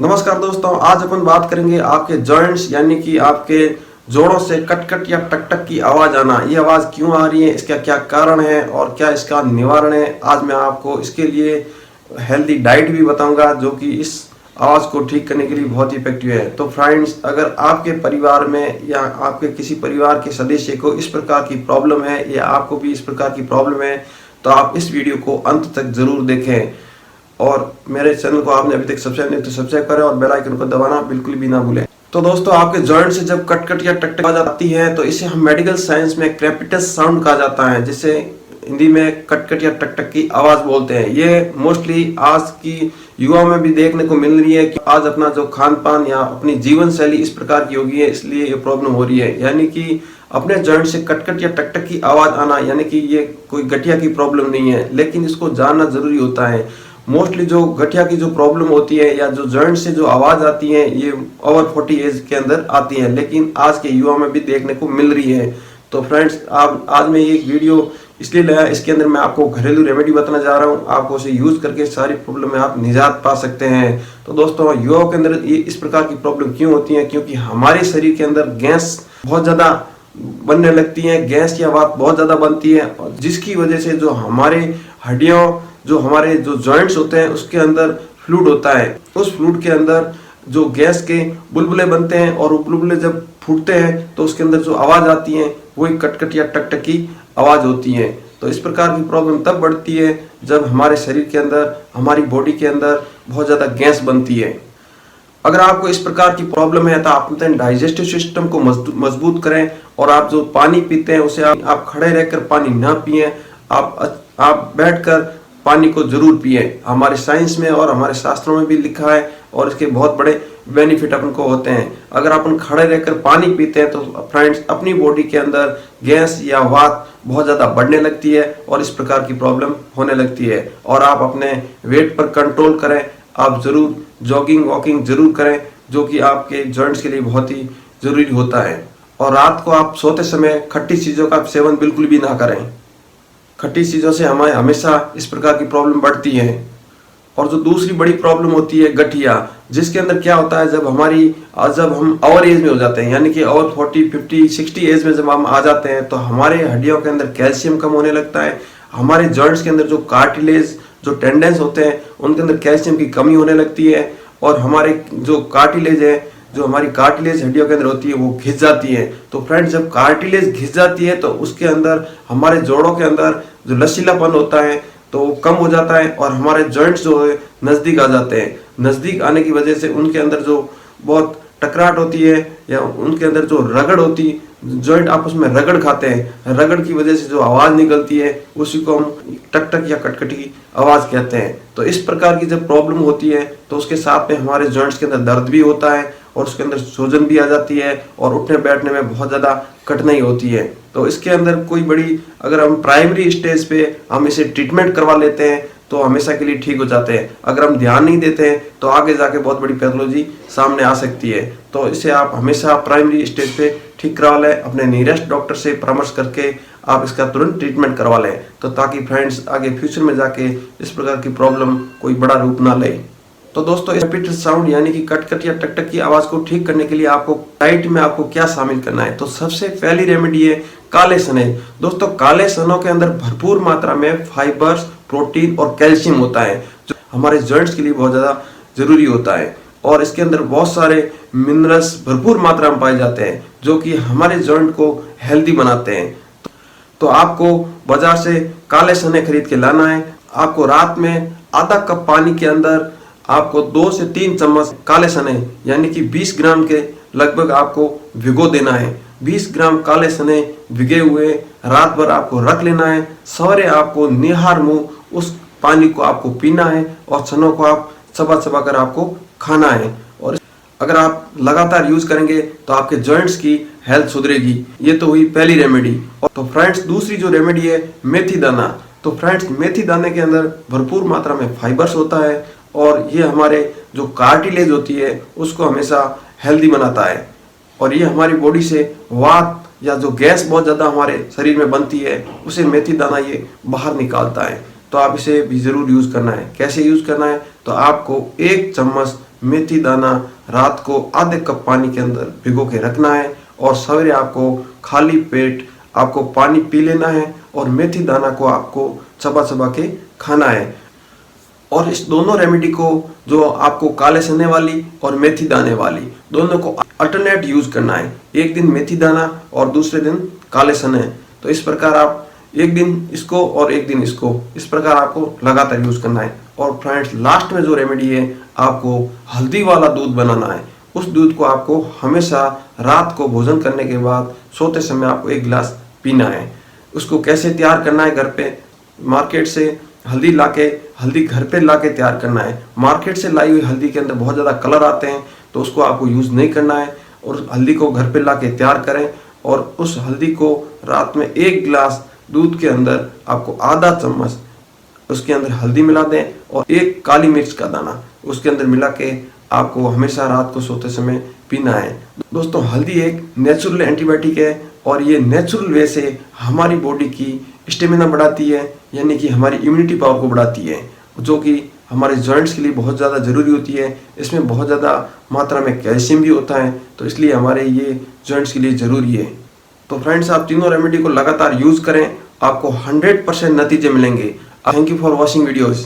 नमस्कार दोस्तों, आज अपन बात करेंगे आपके जॉइंट्स यानी कि आपके जोड़ों से कट कट या टक टक की आवाज आना। ये आवाज क्यों आ रही है, इसका क्या कारण है और क्या इसका निवारण है। आज मैं आपको इसके लिए हेल्दी डाइट भी बताऊंगा जो कि इस आवाज को ठीक करने के लिए बहुत ही इफेक्टिव है। तो फ्रेंड्स, अगर आपके परिवार में या आपके किसी परिवार के सदस्य को इस प्रकार की प्रॉब्लम है या आपको भी इस प्रकार की प्रॉब्लम है तो आप इस वीडियो को अंत तक जरूर देखें। और मेरे चैनल को आपने अभी तक सब्सक्राइब नहीं तो सब्सक्राइब करें और बेल आइकन को दबाना बिल्कुल भी ना भूलें। तो दोस्तों, आपके जॉइंट से जब कट कट या टक टक आवाज आती है तो इसे हम मेडिकल साइंस में क्रेपिटस साउंड कहा जाता है, जिसे हिंदी में कट कट या टक टक की आवाज बोलते हैं। ये मोस्टली आज की युवाओं में भी देखने को मिल रही है कि आज अपना जो खान पान या अपनी जीवन शैली इस प्रकार की हो गई है, इसलिए ये प्रॉब्लम हो रही है। यानी कि अपने जॉइंट से कट कट या टक टक की आवाज आना, यानी कि ये कोई गठिया की प्रॉब्लम नहीं है, लेकिन इसको जानना जरूरी होता है। मोस्टली जो गठिया की जो प्रॉब्लम होती है या जो जॉइंट से जो आवाज आती है ये ओवर 40 एज के अंदर आती है, लेकिन आज के युवा में भी देखने को मिल रही है। तो फ्रेंड्स, आज मैं ये एक वीडियो इसलिए लाया, इसके अंदर मैं आपको घरेलू रेमेडी बताना जा रहा हूँ। आपको उसे यूज करके सारी प्रॉब्लम में आप निजात पा सकते हैं। तो दोस्तों, युवाओं के अंदर ये इस प्रकार की प्रॉब्लम क्यों होती है? क्योंकि हमारे शरीर के अंदर गैस बहुत ज्यादा बनने लगती है, गैस की आवाज बहुत ज्यादा बनती है, और जिसकी वजह से जो हमारे हड्डियों जो हमारे जो जॉइंट्स होते हैं उसके अंदर फ्लूइड होता है। उस फ्लूइड के अंदर जो गैस के बुलबुले बनते हैं और वो बुलबुले जब फूटते हैं तो उसके अंदर जो आवाज आती है वही कटकट या टकटक की आवाज होती है। तो इस प्रकार की प्रॉब्लम तब बढ़ती है जब हमारे शरीर के अंदर, हमारी बॉडी के अंदर बहुत ज्यादा गैस बनती है। अगर आपको इस प्रकार की प्रॉब्लम है तो आप अपने डाइजेस्टिव सिस्टम को मजबूत करें और आप जो पानी पीते हैं उसे आप खड़े रहकर पानी ना पिए, आप बैठकर पानी को जरूर पिए। हमारे साइंस में और हमारे शास्त्रों में भी लिखा है और इसके बहुत बड़े बेनिफिट अपन को होते हैं। अगर अपन खड़े रहकर पानी पीते हैं तो फ्रेंड्स, अपनी बॉडी के अंदर गैस या वात बहुत ज्यादा बढ़ने लगती है और इस प्रकार की प्रॉब्लम होने लगती है। और आप अपने वेट पर कंट्रोल करें, आप जरूर जॉगिंग वॉकिंग जरूर करें, जो कि आपके जॉइंट्स के लिए बहुत ही जरूरी होता है। और रात को आप सोते समय खट्टी चीजों का सेवन बिल्कुल भी ना करें। खट्टी चीजों से हमें हमेशा इस प्रकार की प्रॉब्लम बढ़ती है। और जो दूसरी बड़ी प्रॉब्लम होती है गठिया, जिसके अंदर क्या होता है, जब हम ओवर एज में हो जाते हैं, यानी कि ओवर 40, 50, 60 एज में जब हम आ जाते हैं तो हमारे हड्डियों के अंदर कैल्शियम कम होने लगता है। हमारे जॉइंट्स के अंदर जो कार्टिलेज, जो टेंडेंस होते हैं, उनके अंदर कैल्शियम की कमी होने लगती है और हमारे जो कार्टिलेज है, जो हमारी कार्टिलेज हड्डियों के अंदर होती है, वो घिस जाती है। तो फ्रेंड्स, जब कार्टिलेज घिस जाती है तो उसके अंदर हमारे जोड़ों के अंदर जो लचीलापन होता है तो वो कम हो जाता है और हमारे जॉइंट्स जो है नजदीक आ जाते हैं। नजदीक आने की वजह से उनके अंदर जो बहुत टकराहट होती है या उनके अंदर जो रगड़ होती है, जॉइंट आपस में रगड़ खाते हैं, रगड़ की वजह से जो आवाज निकलती है उसी को हम टक टक या कटकट की आवाज कहते हैं। तो इस प्रकार की जब प्रॉब्लम होती है तो उसके साथ में हमारे जॉइंट्स के अंदर दर्द भी होता है और उसके अंदर सूजन भी आ जाती है और उठने बैठने में बहुत ज्यादा कठिनाई होती है। तो इसके अंदर कोई बड़ी, अगर हम प्राइमरी स्टेज पे हम इसे ट्रीटमेंट करवा लेते हैं तो हमेशा के लिए ठीक हो जाते हैं। अगर हम ध्यान नहीं देते हैं तो आगे जाके बहुत बड़ी पैथोलॉजी सामने आ सकती है। तो इसे आप हमेशा प्राइमरी स्टेज पे ठीक करवा लें, अपने नियरेस्ट डॉक्टर से परामर्श करके आप इसका तुरंत ट्रीटमेंट करवा लें, तो ताकि फ्रेंड्स आगे फ्यूचर में जाके इस प्रकार की प्रॉब्लम कोई बड़ा रूप ना ले। तो दोस्तों, क्रेपिटस साउंड यानी कि कटकट या टकटक की आवाज को ठीक करने के लिए आपको डाइट में आपको क्या शामिल करना है? तो सबसे पहली रेमेडी है काले चने। दोस्तों, काले चनों के अंदर भरपूर मात्रा में फाइबर्स, प्रोटीन और कैल्शियम होता है, जो हमारे जॉइंट्स के लिए बहुत ज्यादा जरूरी होता है। और इसके अंदर बहुत सारे मिनरल्स भरपूर मात्रा में पाए जाते हैं जो कि हमारे जॉइंट को हेल्दी बनाते हैं। तो आपको बाजार से काले चने खरीद के लाना है। आपको रात में आधा कप पानी के अंदर आपको 2 से 3 चम्मच काले चने यानी कि 20 ग्राम के लगभग आपको भिगो देना है। 20 ग्राम काले चने भिगे हुए रात भर आपको रख लेना है। सवेरे आपको निहार मुंह उस पानी को आपको पीना है और चनों को आप चबा चबा कर आपको खाना है। और अगर आप लगातार यूज करेंगे तो आपके जॉइंट्स की हेल्थ सुधरेगी। ये तो हुई पहली रेमेडी। और तो फ्रेंड्स, दूसरी जो रेमेडी है मेथी दाना। तो फ्रेंड्स, मेथी दाने के अंदर भरपूर मात्रा में फाइबर्स होता है और ये हमारे जो कार्टिलेज होती है उसको हमेशा हेल्दी बनाता है और ये हमारी बॉडी से वात या जो गैस बहुत ज्यादा हमारे शरीर में बनती है उसे मेथी दाना ये बाहर निकालता है। तो आप इसे भी जरूर यूज करना है। कैसे यूज करना है? तो आपको 1 चम्मच मेथी दाना रात को आधे कप पानी के अंदर भिगो के रखना है और सवेरे आपको खाली पेट आपको पानी पी लेना है और मेथी दाना को आपको चबा चबा के खाना है। और इस दोनों रेमेडी को, जो आपको काले चने वाली और मेथी दाने वाली, दोनों को अल्टरनेट यूज करना है। एक दिन मेथी दाना और दूसरे दिन काले चने। तो इस प्रकार आप एक दिन इसको और एक दिन इसको, इस प्रकार आपको लगातार यूज करना है। और फ्रेंड्स, लास्ट में जो रेमेडी है, आपको हल्दी वाला दूध बनाना है। उस दूध को आपको हमेशा रात को भोजन करने के बाद सोते समय आपको 1 गिलास पीना है। उसको कैसे तैयार करना है? घर पे मार्केट से हल्दी घर पे लाके तैयार करना है। मार्केट से लाई हुई हल्दी के अंदर बहुत ज़्यादा कलर आते हैं, तो उसको आपको यूज़ नहीं करना है। और हल्दी को घर पे लाके तैयार करें और उस हल्दी को रात में 1 गिलास दूध के अंदर आपको आधा चम्मच उसके अंदर हल्दी मिला दें और 1 काली मिर्च का दाना उसके अंदर मिला के आपको हमेशा रात को सोते समय पीना है। दोस्तों, हल्दी एक नेचुरल एंटीबायोटिक है और ये नेचुरल वे से हमारी बॉडी की स्टेमिना बढ़ाती है, यानी कि हमारी इम्यूनिटी पावर को बढ़ाती है, जो कि हमारे जॉइंट्स के लिए बहुत ज़्यादा ज़रूरी होती है। इसमें बहुत ज़्यादा मात्रा में कैल्शियम भी होता है, तो इसलिए हमारे ये जॉइंट्स के लिए ज़रूरी है। तो फ्रेंड्स, आप तीनों रेमेडी को लगातार यूज़ करें, आपको 100% नतीजे मिलेंगे। Thank you for watching videos.